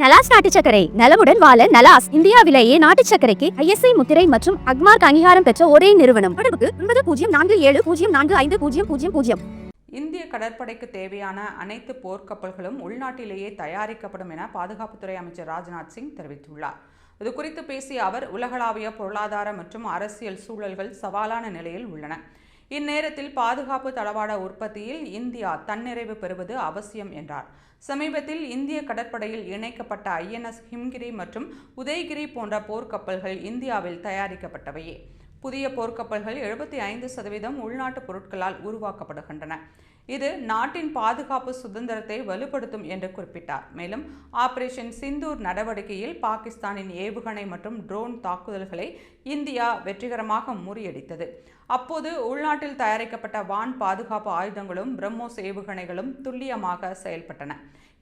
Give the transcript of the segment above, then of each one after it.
நலாஸ் நாட்டு சர்க்கரை நலமுடன் வாழ நலாஸ் இந்தியாவிலேயே நாட்டு சர்க்கரைக்கு ISI முத்திரை மற்றும் அக்மார்க் அங்கீகாரம் பெற்ற ஒரே நிறுவனம். தொடர்புக்கு 9047045000. இந்திய கடற்படைக்கு தேவையான அனைத்து போர்க்கப்பல்களும் உள்நாட்டிலேயே தயாரிக்கப்படும் என பாதுகாப்புத்துறை அமைச்சர் ராஜ்நாத் சிங் தெரிவித்துள்ளார். இதுகுறித்து பேசிய அவர், உலகளாவிய பொருளாதார மற்றும் அரசியல் சூழல்கள் சவாலான நிலையில் உள்ளன. இந்நேரத்தில் பாதுகாப்பு தளவாட உற்பத்தியில் இந்தியா தன்னிறைவு பெறுவது அவசியம் என்றார். சமீபத்தில் இந்திய கடற்படையில் இணைக்கப்பட்ட INS ஹிம்கிரி மற்றும் உதய்கிரி போன்ற போர்க்கப்பல்கள் இந்தியாவில் தயாரிக்கப்பட்டவையே. புதிய போர்க்கப்பல்கள் 75% உள்நாட்டு பொருட்களால் உருவாக்கப்படுகின்றன. இது நாட்டின் பாதுகாப்பு சுதந்திரத்தை வலுப்படுத்தும் என்று குறிப்பிட்டார். மேலும் ஆபரேஷன் சிந்தூர் நடவடிக்கையில் பாகிஸ்தானின் ஏவுகணை மற்றும் ட்ரோன் தாக்குதல்களை இந்தியா வெற்றிகரமாக முறியடித்தது. அப்போது உள்நாட்டில் தயாரிக்கப்பட்ட வான் பாதுகாப்பு ஆயுதங்களும் பிரம்மோஸ் ஏவுகணைகளும் துல்லியமாக செயல்பட்டன.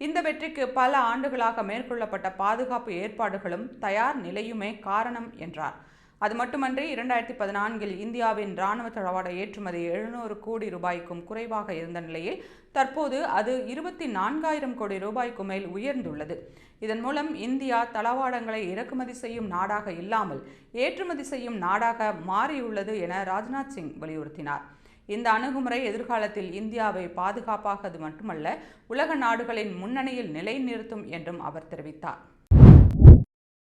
இந்த வெற்றிக்கு பல ஆண்டுகளாக மேற்கொள்ளப்பட்ட பாதுகாப்பு ஏற்பாடுகளும் தயார் நிலையுமே காரணம் என்றார். அது மட்டுமன்றி 2014 இந்தியாவின் இராணுவ தளவாட ஏற்றுமதி 700 கோடி ரூபாய்க்கும் குறைவாக இருந்த நிலையில் தற்போது அது 24,000 கோடி ரூபாய்க்கு மேல் உயர்ந்துள்ளது. இதன் மூலம் இந்தியா தளவாடங்களை இறக்குமதி செய்யும் நாடாக இல்லாமல் ஏற்றுமதி செய்யும் நாடாக மாறியுள்ளது என ராஜ்நாத் சிங் வலியுறுத்தினார். இந்த அணுகுமுறை எதிர்காலத்தில் இந்தியாவை பாதுகாப்பாக மட்டுமல்ல, உலக நாடுகளின் முன்னணியில் நிலைநிறுத்தும் என்றும் அவர் தெரிவித்தார்.